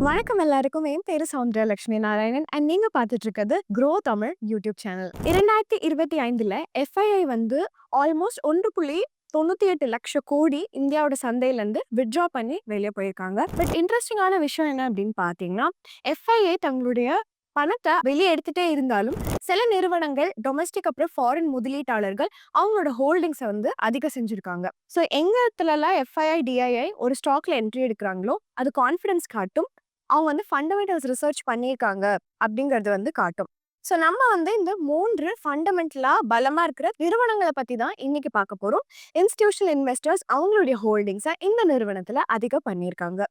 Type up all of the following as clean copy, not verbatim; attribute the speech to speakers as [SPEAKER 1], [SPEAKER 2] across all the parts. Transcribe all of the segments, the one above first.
[SPEAKER 1] வணக்கம் எல்லாருக்கும். என் பேரு சௌந்தர்யா லட்சுமி நாராயணன் அண்ட் நீங்க பார்த்துட்டு இருக்கிறது க்ரோ தமிழ் யூடியூப் சேனல். 2025ல FII வந்து ஆல்மோஸ்ட் 1.98 லட்சம் கோடி இந்தியாவோட சந்தையிலேருந்து வித்ட்ரா பண்ணி வெளியே போயிருக்காங்க. பட் இன்ட்ரெஸ்டிங்கான விஷயம் என்ன அப்படின்னு பார்த்தீங்கன்னா, FII தங்களுடைய பணத்தை வெளியே எடுத்துட்டே இருந்தாலும் சில நிறுவனங்கள் டொமஸ்டிக் அப்புறம் ஃபாரின் முதலீட்டாளர்கள் அவங்களோட ஹோல்டிங்ஸை வந்து அதிகம் செஞ்சிருக்காங்க. ஸோ எங்க இடத்துலலாம் FII DII ஒரு ஸ்டாக்ல என்ட்ரி எடுக்கிறாங்களோ அது கான்ஃபிடன்ஸ் காட்டும். அவங்க வந்து ஃபண்டமெண்டல்ஸ் ரிசர்ச் பண்ணியிருக்காங்க அப்படிங்கிறது வந்து காட்டும். ஸோ நம்ம வந்து இந்த 3 ஃபண்டமெண்டலா பலமா இருக்கிற நிறுவனங்களை பத்தி தான் இன்னைக்கு பார்க்க போறோம். இன்ஸ்டிடியூஷனல் இன்வெஸ்டர்ஸ் அவங்களுடைய ஹோல்டிங்ஸை இந்த நிறுவனத்துல அதிகம் பண்ணியிருக்காங்க.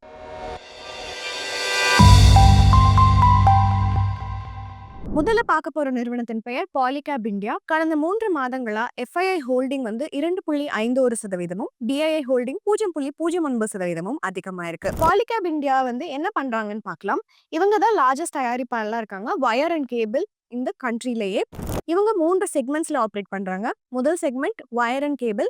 [SPEAKER 1] முதல்ல பார்க்க போற நிறுவனத்தின் பெயர் பாலிகேப் இந்தியா. கடந்த 3 மாதங்களா FII ஹோல்டிங் வந்து 2.51%, DII ஹோல்டிங் 0.09% அதிகமா இருக்கு. பாலிகேப் இந்தியா வந்து என்ன பண்றாங்கன்னு பார்க்கலாம். இவங்க தான் லார்ஜஸ்ட் தயாரிப்பாளர்லாம் இருக்காங்க வயர் அண்ட் கேபிள் இந்த கண்ட்ரிலேயே. இவங்க 3 செக்மெண்ட்ஸ்ல ஆப்ரேட் பண்றாங்க. முதல் segment wire and cable.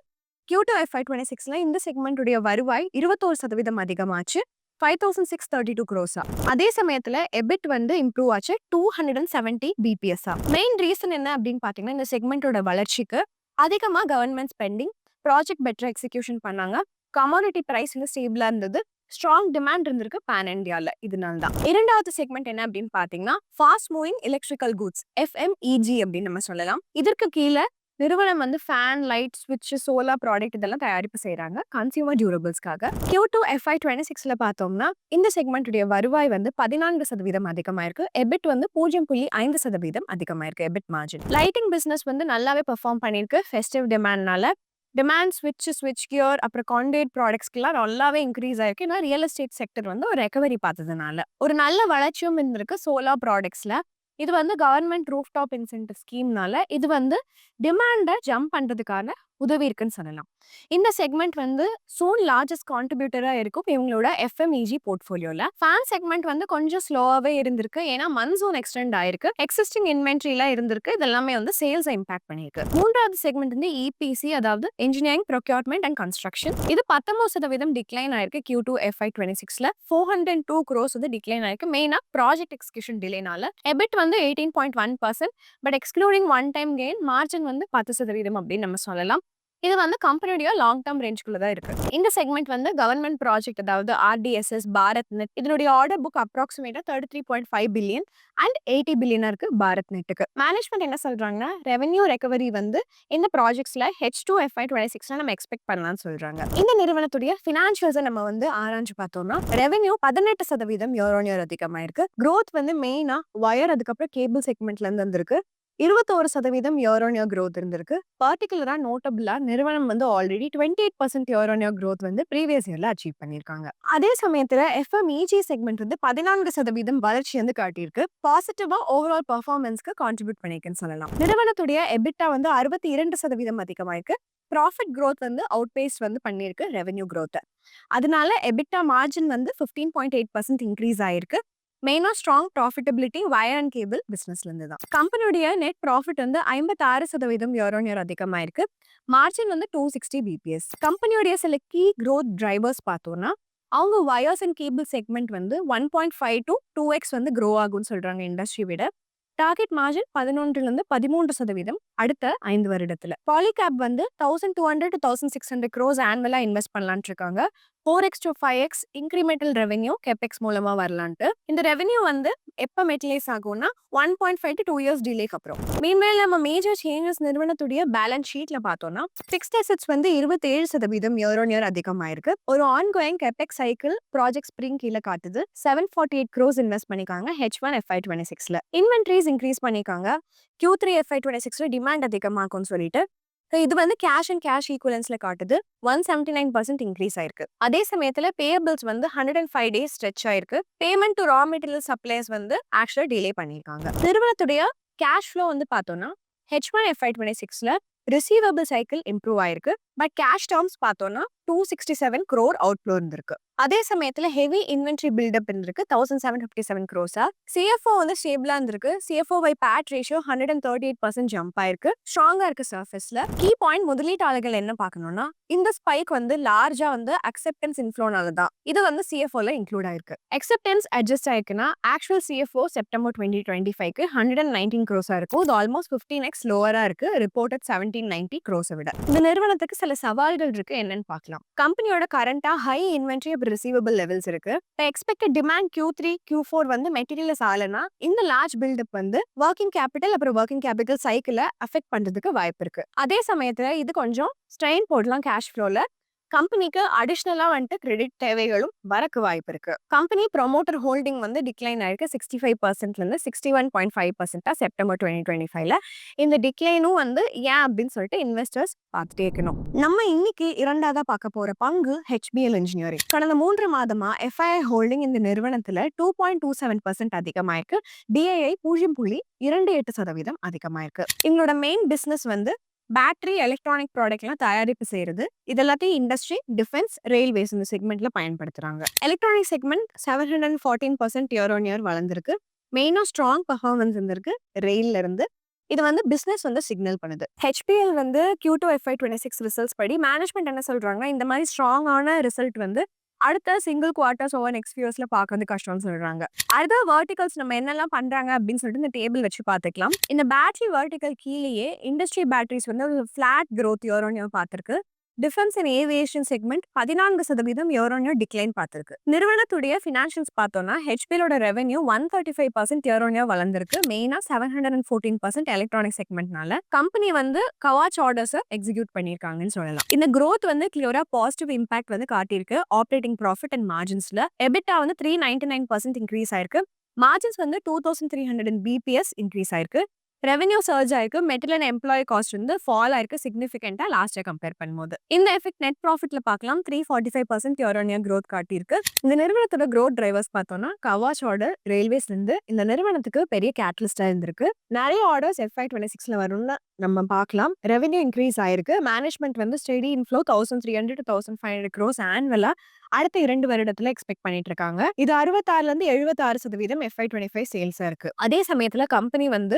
[SPEAKER 1] Q2 FY26ல இந்த செக்மெண்ட்டுடைய வருவாய் 21% அதிகமாச்சு. 5,632 crores. அதே சமயத்துல EBIT வந்து இம்ப்ரூவ் ஆச்சு 270 BPS. மெயின் ரீசன் என்ன அப்படின்னு பாத்தீங்கன்னா, இந்த செக்மெண்டோட வளர்ச்சிக்கு அதிகமா government spending, project better execution பண்ணாங்க, கமாடிட்டி பிரைஸ் வந்து ஸ்டேபிளா இருந்தது, ஸ்ட்ராங் டிமாண்ட் இருந்திருக்கு பேன் இந்தியால. இதனால தான். இரண்டாவது செக்மெண்ட் என்ன அப்படின்னு பாத்தீங்கன்னா, fast moving electrical goods FMEG அப்படின்னு நம்ம சொல்லலாம். இதற்கு கீழே நிறுவனம் வந்து ஃபேன், லைட், ஸ்விட்ச், சோலார் ப்ராடக்ட் இதெல்லாம் தயாரிப்பு செய்யறாங்க கன்சியூமர் டியூரபிள்ஸ்க்காக. Q2 FY26ல பார்த்தோம்னா இந்த செக்மெண்ட்டுடைய வருவாய் வந்து 14% அதிகமாயிருக்கு. EBIT வந்து 0.5% அதிகமாயிருக்கு. EBIT margin. லைட்டிங் பிசினஸ் வந்து நல்லாவே பெர்ஃபார்ம் பண்ணிருக்கு ஃபெஸ்டிவ் டிமாண்ட்னால. டிமாண்ட் ஸ்விட்ச் கியர் அப்புறம் கான்டேட் ப்ராடக்ட்ஸ்க்குலாம் நல்லாவே இன்க்ரீஸ் ஆயிருக்கு. ஏன்னா ரியல் எஸ்டேட் செக்டர் வந்து ஒரு ரெக்கவரி பார்த்ததுனால ஒரு நல்ல வளர்ச்சியும் இருந்திருக்கு சோலார் ப்ராடக்ட்ஸ்ல. இது வந்து கவர்மெண்ட் ரூஃப் டாப் இன்சென்டிவ் ஸ்கீம்னால இது வந்து டிமாண்டை ஜம்ப் பண்றதுக்கான உதவி இருக்குன்னு சொல்லலாம். இந்த செக்மெண்ட் வந்து சூன் லார்ஜஸ்ட் கான்ட்ரிபியூட்டரா இருக்கும் இவங்களோட FMEG போர்ட்ஃபோலியோல. ஃபேன் செக்மெண்ட் வந்து கொஞ்சம் ஸ்லோவாவே இருந்திருக்கு. ஏன்னா மன்சூன் எக்ஸ்டெண்ட் ஆயிருக்கு, எக்ஸிஸ்டிங் இன்வென்ட்ரிலாம் இருந்திருக்கு. இதெல்லாமே வந்து சேல்ஸை இம்பாக்ட் பண்ணியிருக்கு. மூன்றாவது செக்மெண்ட் வந்து EPC, அதாவது இன்ஜினியரிங் ப்ரொக்யூர்மெண்ட் அண்ட் கன்ஸ்ட்ரக்ஷன். இது 19% டிக்ளைன் ஆயிருக்கு. Q2 FY26ல 402 crores வந்து டிக்ளைன் ஆயிருக்கு. மெயினா ப்ராஜெக்ட் எக்ஸிகியூஷன் டிலேனால. EBIT வந்து 18.1%, but excluding one time gain margin வந்து 10% அப்படின்னு நம்ம சொல்லலாம். இது வந்து கம்பெனியோட லாங் டர்ம் ரேஞ்சுக்குள்ள தான் இருக்கு. இந்த செக்மெண்ட் வந்து கவர்மெண்ட் ப்ராஜெக்ட், அதாவது RDSS, பாரத் நெட், இதனுடைய ஆர்டர் புக் அப்ராக்சிமேட்டா 33.5 பில்லியன் அண்ட் 80 பில்லியனா இருக்கு பாரத் நெட்டுக்கு. மேனேஜ்மெண்ட் என்ன சொல்றாங்கன்னா, ரெவென்யூ ரெக்கவரி வந்து இந்த ப்ராஜெக்ட்ஸ்ல H2 FY26ல நம்ம எக்ஸ்பெக்ட் பண்ணலாம்னு சொல்றாங்க. இந்த நிறுவனத்துடைய ஃபினான்ஷியல்ஸை நம்ம வந்து ஆராய்ஞ்சு பார்த்தோம்னா, ரெவென்யூ 18% இயர் ஆன் இயர் அதிகமாயிருக்கு. growth வந்து மெயினா வயர் அதுக்கப்புறம் கேபிள் செக்மெண்ட்ல இருந்து வந்திருக்கு. 21% இயர் ஆன் இயர் growth இருந்திருக்கு. பர்டிகுலரா நோட்டபிளா நிறுவனம் வந்து already 28% year on year growth வந்து ப்ரீவியஸ் இயர்ல அச்சீவ் பண்ணியிருக்காங்க. அதே சமயத்துல FMEG செக்மெண்ட் வந்து 14% வளர்ச்சி வந்து காட்டியிருக்கு. பாசிட்டிவா ஓவரால் பர்ஃபார்மன்ஸ்க்கு கான்ட்ரிபியூட் பண்ணியிருக்குன்னு சொல்லலாம். நிறுவனத்துடைய EBITDA வந்து 62% அதிகமாயிருக்கு. ப்ராஃபிட் growth வந்து அவுட்பேஸ் வந்து பண்ணியிருக்கு ரெவென்யூ growth. அதனால EBITDA மார்ஜின் வந்து 15.8% இன்க்ரீஸ் ஆயிருக்கு. மெயினா strong profitability wire and cable பிசினஸ்ல இருந்து தான். கம்பெனியுடைய நெட் ப்ராஃபிட் வந்து 56% இயர் ஆன் இயர் அதிகமாயிருக்கு. மார்ஜின் வந்து 260 BPS. கம்பெனியுடைய சில கீ growth டிரைவர்ஸ் பார்த்தோம்னா, அவங்க வயர்ஸ் அண்ட் கேபிள் செக்மெண்ட் வந்து 1.5 to 2x வந்து க்ரோ ஆகும்னு சொல்றாங்க இண்டஸ்ட்ரி விட. டார்கெட் மார்ஜின் 11லிருந்து 13% அடுத்த 5 வருடத்துல. பாலிகேப் வந்து 1200 to 1600 crores ஆனுவலா இன்வெஸ்ட் பண்ணலான்ட்டு இருக்காங்க. 4x to 5x incremental revenue capex மூலமா வரலான்ட்டு. இந்த ரெவென்யூ வந்து எப்ப மெட்டலைஸ் ஆகும்னா 1.5 to 2 years டிலேக்கு அப்புறம். மீன்வேல் நம்ம மேஜர் சேஞ்சஸ் நிறுவனத்துடைய பேலன்ஸ் ஷீட்ல பார்த்தோம்னா, ஃபிக்ஸ்ட் அசெட்ஸ் வந்து 27% இயர் ஆன் இயர் அதிகமாயிருக்கு. ஒரு ongoing capex cycle project spring கீழே காட்டுது. 748 crores இன்வெஸ்ட் பண்ணிருக்காங்க H1 FY26ல. இன்வென்ட்ரிஸ் இன்க்ரீஸ் பண்ணிருக்காங்க. Q3 FY26ல டிமாண்ட் அதிகமாகும்னு சொல்லிட்டு. இது வந்து கேஷ் அண்ட் கேஷ் ஈக்குவலன்ஸ்ல காட்டுது. 179% இன்க்ரீஸ் ஆயிருக்கு. அதே சமயத்துல பேயபிள்ஸ் வந்து 105 days ஸ்ட்ரெச் ஆயிருக்கு. Payment to raw material supplies வந்து ஆக்சுவலா டிலே பண்ணிருக்காங்க. நிறுவனத்துடைய கேஷ் ஃப்ளோ வந்து பார்த்தோம்னா H1 FY26ல ரிசீவபிள் சைக்கிள் இம்ப்ரூவ் ஆயிருக்கு. பட் கேஷ் டர்ம்ஸ் பார்த்தோம்னா 267 crore outflow இருந்திருக்கு. அதே சமயத்துல ஹெவி இன்வென்ட்ரி பில்டப் இருந்திருக்கு 1757 crores. CFO வந்து ஸ்டேபிளா இருந்திருக்கு. CFO by PAT ratio 138% jump ஆயிருக்கு. ஸ்ட்ராங்கா இருக்கு சர்ஃபேஸ்ல. கீ பாயிண்ட் முதலீட்டாளர்கள் என்ன பார்க்கணும்னா இந்த ஸ்பைக் வந்து லார்ஜா வந்து அக்செப்டன்ஸ் இன்ஃப்ளோனால தான் இது வந்து CFOல இன்க்ளூட் ஆயிருக்கு. அக்செப்டன்ஸ் அட்ஜஸ்ட் ஆயிருக்குன்னா ஆக்சுவல் CFO செப்டம்பர் 2025க்கு 119 crores இருக்கும். இது ஆல்மோஸ்ட் 15x லோவரா இருக்கு ரிப்போர்ட்டட் 1790 crores விட. இந்த நிறுவனத்துக்கு சில சவால்கள் இருக்கு என்னன்னு பார்க்கலாம். கம்பெனியோட கரண்டா ஹை இன்வென்ட்ரி அப்புறம் ரிசீவபிள் லெவல்ஸ் இருக்கு. எக்ஸ்பெக்டட் டிமாண்ட் Q3 Q4 வந்து மெட்டீரியல்ஸ் ஆகலனா இந்த லார்ஜ் பில்டப் வந்து ஒர்க்கிங் கேபிட்டல் அப்புறம் ஒர்க்கிங் கேபிட்டல் சைக்கிளை அஃபெக்ட் பண்றதுக்கு வாய்ப்பு இருக்கு. அதே சமயத்துல இது கொஞ்சம் ஸ்ட்ரெயின் போடலாம் கேஷ் ஃப்ளோல. கம்பெனிக்கு அடிஷனலா வந்துட்டு கிரெடிட் தேவைகளும் வரக்கு வாய்ப்பு இருக்கு. கம்பெனி ப்ரொமோட்டர் ஹோல்டிங் வந்து டிக்ளைன் ஆயிருக்கு 65%ல இருந்து 61.5% செப்டம்பர் 2025ல. இந்த டிக்ளைனும் வந்து ஏன் அப்படின்னு சொல்லிட்டு இன்வெஸ்டர்ஸ் பார்த்துட்டே இருக்கணும். நம்ம இன்னைக்கு இரண்டாவதா பார்க்க போற பங்கு HBL இன்ஜினியரிங். கடந்த 3 மாதமா FII ஹோல்டிங் இந்த நிறுவனத்துல 2.27% அதிகமாயிருக்கு. DII 0.28% அதிகமாயிருக்கு. இவங்களோட மெயின் பிசினஸ் வந்து பேட்டரி எலக்ட்ரானிக் ப்ராடக்ட்லாம் தயாரிப்பு செய்யறது. இது எல்லாத்தையும் இண்டஸ்ட்ரி, டிஃபென்ஸ், ரயில்வேஸ் இந்த செக்மெண்ட்ல பயன்படுத்துறாங்க. Electronic segment 714% year on year வளர்ந்திருக்கு. மெயினா ஸ்ட்ராங் பர்ஃபார்மன்ஸ் இருந்திருக்கு ரெயில்ல இருந்து. இது வந்து பிசினஸ் வந்து சிக்னல் பண்ணுது. HBL வந்து Q2 FY26 ரிசல்ட்ஸ் படி மேனேஜ்மெண்ட் என்ன சொல்றாங்கன்னா இந்த மாதிரி ஸ்ட்ராங்கான ரிசல்ட் வந்து அடுத்த சிங்கிள் குவார்டர்ஸ் ஓவர் நெக்ஸ்ட் இயர்ஸ்ல பார்க்கறது கஷ்டம்னு சொல்றாங்க. அடுத்த வெர்டிகல்ஸ் நம்ம என்னெல்லாம் பண்றாங்க அப்படின்னு சொல்லிட்டு இந்த டேபிள் வச்சு பார்த்துக்கலாம். இந்த பேட்டரி வெர்டிகல் கீழேயே இண்டஸ்ட்ரி பேட்டரிஸ் வந்து flat growth year on year பார்த்திருக்கு. Defence and aviation segment 14% year on year decline பார்த்திருக்கு. நிறுவனத்துடைய ஃபினான்ஷியல்ஸ் பார்த்தோம்னா HBLோட ரெவென்யூ 135% இயர் ஆன் இயர் வளர்ந்திருக்கு. மெயினா 714% எலக்ட்ரானிக் செக்மெண்ட்னால கம்பெனி வந்து கவாச் ஆர்டர்ஸை எக்ஸிக்யூட் பண்ணியிருக்காங்கன்னு சொல்லலாம். இந்த growth வந்து கிளியரா பாசிட்டிவ் இம்பாக்ட் வந்து காட்டியிருக்கு ஆப்ரேட்டிங் ப்ராஃபிட் அண்ட் மார்ஜின்ஸ்ல. EBITDA வந்து 399% இன்க்ரீஸ் ஆயிருக்கு. மார்ஜின்ஸ் வந்து 2300 BPS இன்க்ரீஸ் ஆயிருக்கு. ரெவென்யூ சர்ஜ் ஆயிருக்கு. மெட்டீரியல் அண்ட் எம்ப்ளாயி காஸ்ட் வந்து ஃபால் ஆயிருக்கு சிக்னிஃபிகண்டா லாஸ்ட் இயர் கம்பேர் பண்ணும்போது. இந்த எஃபெக்ட் நெட் ப்ராஃபிட்ல பார்க்கலாம் 345% இயர் ஆன் இயர் growth காட்டியிருக்கு. இந்த நிறுவனத்தோட growth டிரைவர்ஸ் பார்த்தோம்னா கவாச் ஆர்டர் ரயில்வேஸ்ல இருந்து இந்த நிறுவனத்துக்கு பெரிய கேட்டலிஸ்டா இருந்திருக்கு. நிறைய ஆர்டர்ஸ் FY26ல வரும்னு நம்ம பார்க்கலாம். ரெவென்யூ இன்க்ரீஸ் ஆயிருக்கு. மேனேஜ்மெண்ட் வந்து ஸ்டெடி இன்ஃப்ளோ 1300 to 1500 crores ஆனுவலா அடுத்த 2 வருடத்துல எக்ஸ்பெக்ட் பண்ணிட்டு இருக்காங்க. இது 66ல இருந்து 76% FY25 சேல்ஸா இருக்கு. அதே சமயத்துல கம்பெனி வந்து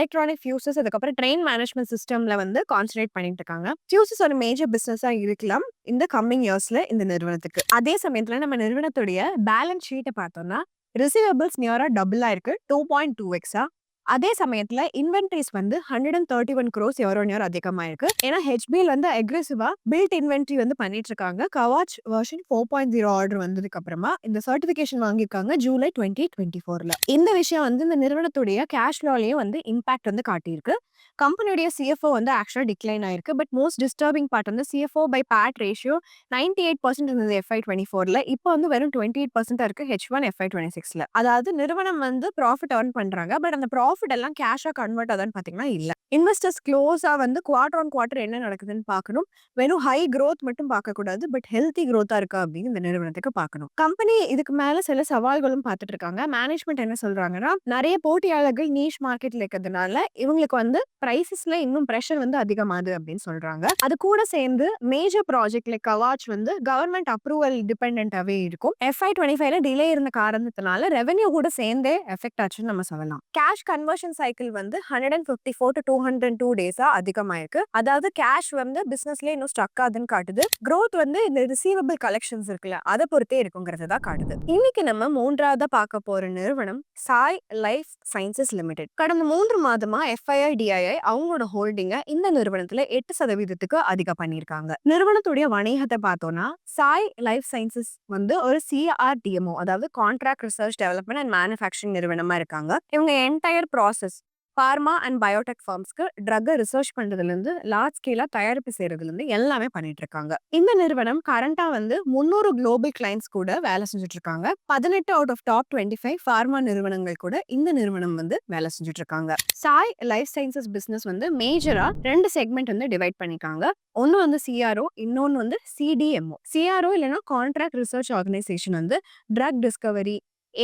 [SPEAKER 1] எலக்ட்ரானிக் ஃபியூசஸ் அதுக்கப்புறம் ட்ரெயின் மேனேஜ்மெண்ட் சிஸ்டம்ல வந்து கான்சன்ட்ரேட் பண்ணிட்டு இருக்காங்க. ஃபியூசஸ் ஒரு மேஜர் பிசினஸா இருக்கலாம் இந்த கம்மிங் இயர்ஸ்ல இந்த நிறுவனத்துக்கு. அதே சமயத்துல நம்ம நிறுவனத்துடைய பேலன்ஸ் ஷீட்டை பார்த்தோம்னா ரிசீவபிள்ஸ் நியரா டபுளா இருக்கு 2.2x. அதே சமயத்துல இன்வென்ட்ரிஸ் வந்து 131 crores இயர் ஆன் இயர் அதிகமாயிருக்கு. ஏன்னா HBL வந்து அக்ரெசிவா பில்ட் இன்வென்ட்ரி வந்து பண்ணிட்டு இருக்காங்க. கவாச் வெர்ஷன் 4.0 ஆர்டர் வந்ததுக்கு அப்புறமா இந்த சர்டிபிகேஷன் வாங்கியிருக்காங்க ஜூலை 2024ல. இந்த விஷயம் வந்து இந்த நிறுவனத்துடைய கேஷ் ஃப்ளோலயும் வந்து இம்பாக்ட் வந்து காட்டியிருக்கு. கம்பெனியுடைய CFO வந்து ஆக்சுவலா டிக்ளைன் ஆயிருக்கு. பட் மோஸ்ட் டிஸ்டர்பிங் பார்ட் வந்து CFO by PAT ரேஷியோ 98% இருந்தது FY24ல. இப்போ வந்து வெறும் 28% இருக்கு H1 FY26ல. அதாவது நிறுவனம் வந்து ப்ராஃபிட் earn பண்றாங்க. பட் அந்த ப்ராஃபிட் எல்லாம் கேஷா கன்வெர்ட் ஆகுதுன்னு பாத்தீங்கன்னா இல்ல. இன்வெஸ்டர்ஸ் க்ளோஸா வந்து குவார்டர் ஆன் குவார்டர் என்ன நடக்குதுன்னு பார்க்கணும். வெறும் ஹை growth மட்டும் பார்க்க கூடாது. பட் ஹெல்த்தி growth-ஆ இருக்கா அப்படின்னு இந்த நிறுவனத்துக்கு பார்க்கணும். கம்பெனி இதுக்கு மேல சில சவால்களும் பார்த்துட்டு இருக்காங்க. மேனேஜ்மெண்ட் என்ன சொல்றாங்கன்னா நிறைய போட்டியாளர்கள் நீஷ் மார்க்கெட்ல இருக்கிறதுனால இவங்களுக்கு வந்து பிரைசஸ்ல இன்னும் பிரஷர் வந்து அதிகமாகுது அப்படின்னு சொல்றாங்க. அது கூட சேர்ந்து மேஜர் ப்ராஜெக்ட் லைக் கவாச் வந்து கவர்மெண்ட் அப்ரூவல் டிபெண்டன்டாவே இருக்கும். FY25ல டிலே இருந்த காரணத்தினால ரெவென்யூ கூட சேர்ந்தே எஃபெக்ட் ஆச்சுன்னு நம்ம சொல்லலாம். கேஷ் கன்வர்ஷன் சைக்கிள் வந்து 154 to 202 டேஸா அதிகமாயிருக்கு. அதாவது கேஷ் வந்து பிசினஸ்ல இன்னும் ஸ்டக் ஆகுதுன்னு காட்டுது. growth வந்து இந்த ரிசீவபிள் கலெக்ஷன்ஸ் இருக்குல்ல அதை பொறுத்தே இருக்குங்கிறது தான் காட்டுது. இன்னைக்கு நம்ம மூன்றாவதா பார்க்க போற நிறுவனம் சாய் லைஃப் சயின்சஸ் லிமிடெட். கடந்த 3 மாதமா FII DII அவங்களோட ஹோல்டிங்க இந்த நிறுவனத்துல 8%க்கு அதிகம் பண்ணியிருக்காங்க. நிறுவனத்துடைய வணிகத்தை பார்த்தோம்னா சாய் லைஃப் சயின்சஸ் வந்து ஒரு CRDMO அதாவது contract research development and manufacturing நிறுவனமா இருக்காங்க. இவங்க entire process pharma and biotech ஃபார்ம்ஸ்க்கு ட்ரக்கை ரிசர்ச் பண்றதுல இருந்து லார்ஜ் ஸ்கேலா தயாரிப்பு செய்யறதுல இருந்து எல்லாமே பண்ணிட்டு இருக்காங்க. இந்த நிறுவனம் கரண்டா வந்து 300 குளோபல் கிளைண்ட்ஸ் கூட வேலை செஞ்சுட்டு இருக்காங்க. 18 அவுட் ஆஃப் டாப் 25 பார்மா நிறுவனங்கள் கூட இந்த நிறுவனம் வந்து வேலை செஞ்சுட்டு இருக்காங்க. சாய் லைஃப் சயின்சஸ் பிசினஸ் வந்து மேஜரா 2 செக்மெண்ட் வந்து டிவைட் பண்ணிருக்காங்க. ஒன்னு வந்து CRO, இன்னொன்னு வந்து CDMO. CRO இல்லைன்னா கான்ட்ராக்ட் ரிசர்ச் ஆர்கனைசேஷன் வந்து ட்ரக் டிஸ்கவரி,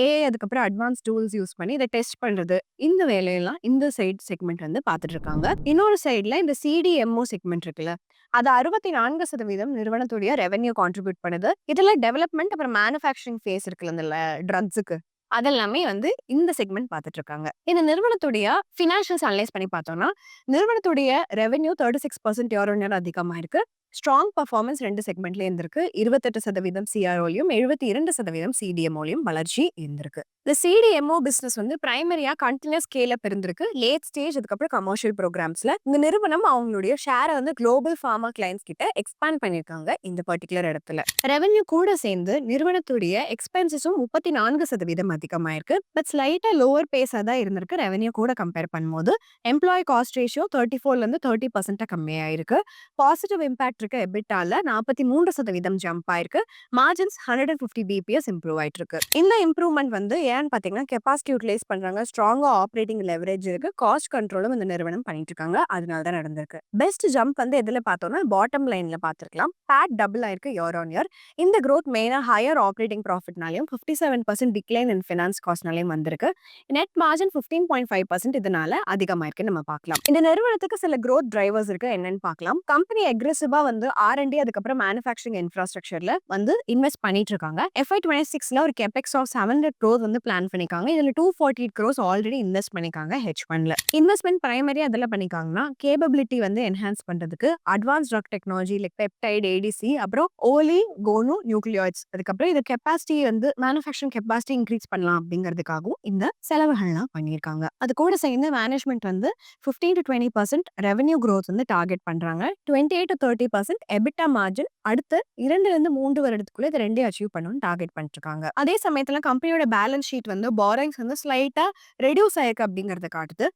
[SPEAKER 1] ஏஐ அதுக்கப்புறம் அட்வான்ஸ் டூல்ஸ் யூஸ் பண்ணி இதை டெஸ்ட் பண்றது இந்த வேலையெல்லாம் இந்த சைட் செக்மெண்ட் வந்து பார்த்துட்டு இருக்காங்க. இன்னொரு சைட்ல இந்த சிடிஎம்ஓ செக்மெண்ட் இருக்குல்ல, அது 64% நிறுவனத்துடைய ரெவென்யூ கான்ட்ரிபியூட் பண்ணுது. இதுல டெவலப்மெண்ட் அப்புறம் மேனுஃபேக்சரிங் ஃபேஸ் இருக்குல்ல இந்த ட்ரக்ஸுக்கு, அதெல்லாமே வந்து இந்த செக்மெண்ட் பார்த்துட்டு இருக்காங்க. இந்த நிறுவனத்துடைய ஃபினான்ஷியல்ஸ் அனலைஸ் பண்ணி பார்த்தோம்னா, நிறுவனத்துடைய ரெவென்யூ 36% இயர் ஆன் இயர் அதிகமா இருக்கு. ஸ்ட்ராங் பர்ஃபார்மன்ஸ் 2 செக்மெண்ட்ல இருந்திருக்கு. 28% சிஆர்ஓலையும் 72% சிடிஎம்ஓலையும் வளர்ச்சி இருந்திருக்கு. இந்த சிடிஎம்ஓ பிசினஸ் வந்து பிரைமரியா கண்டினியூஸ் ஸ்கேல் அப் இருந்திருக்கு. லேட் ஸ்டேஜ் அதுக்கப்புறம் கமர்ஷியல் ப்ரோக்ராம்ஸ்ல இந்த நிறுவனம் அவங்களுடைய ஷேரை வந்து குளோபல் ஃபார்மா கிளைண்ட்ஸ் கிட்ட எக்ஸ்பேண்ட் பண்ணிருக்காங்க இந்த பர்டிகுலர் இடத்துல. ரெவென்யூ கூட சேர்ந்து நிறுவனத்துடைய எக்ஸ்பென்சஸும் 34% அதிகமாயிருக்கு. பட் ஸ்லைட்டா லோவர் பேஸா தான் இருந்திருக்கு ரெவென்யூ கூட கம்பேர் பண்ணும்போது. எம்ப்ளாயி காஸ்ட் ரேஷியோ 34ல இருந்து 30% கம்மியாயிருக்கு. பாசிட்டிவ் இம்பாக்ட் இருக்க எபிட்டால 43% ஜம்ப் ஆயிருக்கு. மார்ஜின்ஸ் 150 பிபிஎஸ் இம்ப்ரூவ் ஆயிட்டு இருக்கு. இந்த இம்ப்ரூவ்மெண்ட் வந்து ஏன்னு பாத்தீங்கன்னா கெப்பாசிட்டி யூட்டிலைஸ் பண்றாங்க, ஸ்ட்ராங்கா ஆப்ரேட்டிங் லெவரேஜ் இருக்கு, காஸ்ட் கண்ட்ரோலும் இந்த நிறுவனம் பண்ணிட்டு இருக்காங்க. அதனால தான் நடந்திருக்கு. பெஸ்ட் ஜம்ப் வந்து எதுல பார்த்தோம்னா பாட்டம் லைன்ல பார்த்திருக்கலாம். பேட் டபுள் ஆயிருக்கு இயர் ஆன் இயர். இந்த growth மெயினா ஹையர் ஆப்ரேட்டிங் ப்ராஃபிட்னாலையும் 57% டிக்ளைன் இன் ஃபினான்ஸ் காஸ்ட்னாலையும் வந்திருக்கு. நெட் மார்ஜின் 15.5% இதனால அதிகமாயிருக்கு நம்ம பார்க்கலாம். இந்த நிறுவனத்துக்கு சில growth டிரைவர்ஸ் இருக்கு, என்னன்னு பார்க்கலாம். கம்பெனி அக்ரெசிவா வந்து R&D அதுக்கப்புறம் மேனுஃபேக்சரிங் இன்ஃப்ராஸ்ட்ரக்சர்ல வந்து இன்வெஸ்ட் பண்ணிட்டு இருக்காங்க. FY26ல ஒரு கேபெக்ஸ் ஆஃப் 700 crores வந்து பிளான் பண்ணிருக்காங்க. இதுல 248 crores ஆல்ரெடி இன்வெஸ்ட் பண்ணிருக்காங்க H1ல. இன்வெஸ்ட்மெண்ட் பிரைமரியா அதெல்லாம் பண்ணிருக்காங்கன்னா கேபபிலிட்டி வந்து என்ஹான்ஸ் பண்றதுக்கு advance drug technology like peptide, ADC, அப்புறம் ஓலி கோனு நியூக்ளியாய்ட்ஸ், அதுக்கப்புறம் இது கெப்பாசிட்டி வந்து மேனுஃபேக்சரிங் கெப்பாசிட்டி இன்க்ரீஸ் பண்ணலாம் அப்படிங்கிறதுக்காகவும் இந்த செலவுகள்லாம் பண்ணியிருக்காங்க. அது கூட சேர்ந்து மேனேஜ்மெண்ட் வந்து 15 to 20% ரெவென்யூ growth வந்து டார்கெட் பண்றாங்க. 28 to 30% எபிட்டா மார்ஜின் அடுத்த 2-3 வருடத்துக்குள்ள இது ரெண்டையும் அச்சீவ் பண்ணணும்னு டார்கெட் பண்ணிட்டு இருக்காங்க. அதே சமயத்துல கம்பெனியோட பேலன்ஸ் ஷீட் வந்து பாரோயிங்ஸ் வந்து ஸ்லைட்டா ரெடியூஸ் ஆயிருக்கு அப்படிங்கறத காட்டுது.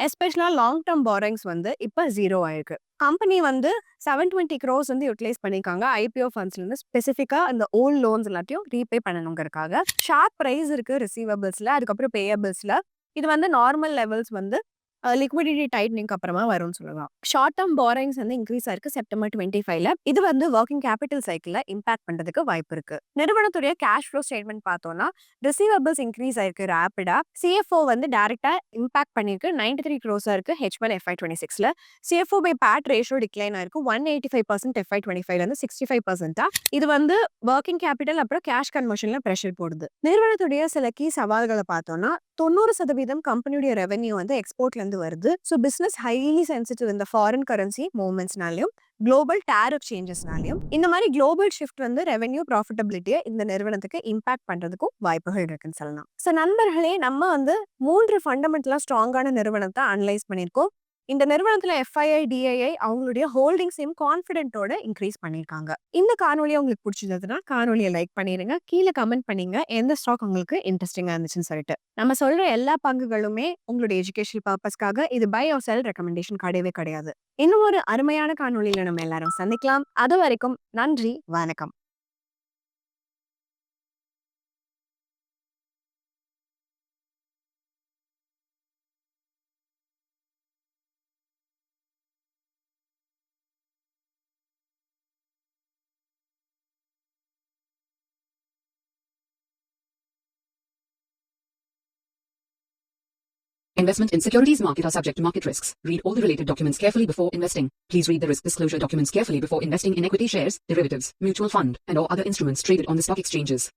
[SPEAKER 1] எஸ்பெஷலா லாங் டர்ம் பாரோயிங்ஸ் வந்து இப்ப 0 ஆயிருக்கு. கம்பெனி வந்து 720 crores வந்து யூட்டிலைஸ் பண்ணிருக்காங்க ஐபிஓ ஃபண்ட்ஸ்ல இருந்து ஸ்பெசிஃபிக்கா இந்த ஓல்ட் லோன்ஸ் எல்லாத்தையும் ரீபே பண்ணணுங்கிறதுக்காக. ஷார்ப் பிரைஸ் இருக்கு ரிசீவபிள்ஸ்ல, அதுக்கப்புறம் பேயபிள்ஸ்ல. இது வந்து நார்மல் லெவல்ஸ் வந்து லிக்விடிட்டி டைட்னிங் அப்புறமா வரும்னு சொல்லலாம். ஷார்ட் டர்ம் பாரோயிங்ஸ் வந்து இன்க்ரீஸ் ஆயிருக்கு செப்டம்பர் 25ல. இது வந்து ஒர்க்கிங் கேபிட்டல் சைக்கிள்ல இம்பாக்ட் பண்றதுக்கு வாய்ப்பு இருக்கு. நிறுவனத்துடைய கேஷ் ஃப்ளோ ஸ்டேட்மெண்ட் பார்த்தோம்னா ரிசீவபிள்ஸ் இன்க்ரீஸ் ஆயிருக்கு ரேபிடா. சிஎஃப்ஓ வந்து டைரக்டா இம்பாக்ட் பண்ணிருக்கு. 93 crores இருக்கு H1 FY26ல. CFO by PAT ratio decline ஆயிருக்கு. 185% FY25ல இருந்து 65%. இது வந்து ஒர்க்கிங் கேபிட்டல் அப்புறம் கேஷ் கன்வர்ஷன்ல பிரஷர் போடுது. நிறுவனத்துடைய சில கீ சவால்களை பார்த்தோம்னா 90% கம்பெனியுடைய ரெவென்யூ வந்து எக்ஸ்போர்ட்ல இருந்து வருது. ஸோ பிசினஸ் ஹைலி சென்சிட்டிவ் இந்த ஃபாரின் கரன்சி மூவ்மெண்ட்ஸ்னாலையும் குளோபல் டேரிஃப் சேஞ்சஸ்னாலையும் இந்த மாதிரி குளோபல் ஷிஃப்ட் வந்து ரெவென்யூ ப்ராஃபிட்டபிலிட்டியை இந்த நிறுவனத்துக்கு இம்பாக்ட் பண்றதுக்கும் வாய்ப்புகள் இருக்குன்னு சொல்லலாம். ஸோ நண்பர்களே, நம்ம வந்து 3 ஃபண்டமெண்டலா ஸ்ட்ராங்கான நிறுவனத்தை அனலைஸ் பண்ணியிருக்கோம். இந்த நிறுவனத்துல FII, DII அவங்களுடைய ஹோல்டிங்ஸையும் கான்ஃபிடென்ட்டோட இன்க்ரீஸ் பண்ணியிருக்காங்க. இந்த காணொலியை உங்களுக்கு பிடிச்சிருந்ததுன்னா காணொலியை லைக் பண்ணிருங்க, கீழே கமெண்ட் பண்ணீங்க எந்த ஸ்டாக் உங்களுக்கு இன்ட்ரெஸ்டிங்கா இருந்துச்சுன்னு சொல்லிட்டு. நம்ம சொல்ற எல்லா பங்குகளுமே உங்களுடைய எஜுகேஷன் பர்பஸ்க்காக, இது பை ஆர் செல் ரெக்கமெண்டேஷன் கிடையவே கிடையாது. இன்னும் ஒரு அருமையான காணொலியில நம்ம எல்லாரும் சந்திக்கலாம். அது வரைக்கும் நன்றி, வணக்கம்.
[SPEAKER 2] Investment in securities market are subject to market risks. Read all the related documents carefully before investing. Please read the risk disclosure documents carefully before investing in equity shares, derivatives, mutual fund, and or other instruments traded on the stock exchanges.